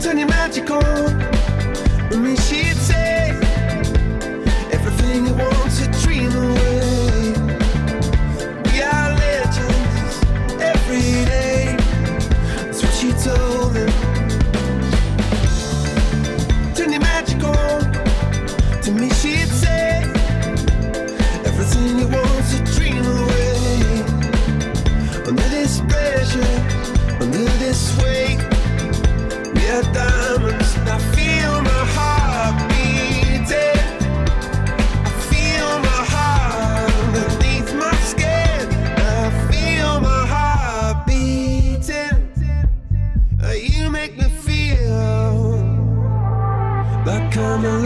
Turn your magic on. With me, she'd say everything you want to dream away. We are legends every day. That's what she told him. Turn your magic on. To me, she'd say everything you want to dream away. Under this pressure, under this weight, we are diamonds. And I feel my heart beating. I feel my heart underneath my skin. I feel my heart beating. You make me feel like I'm alive.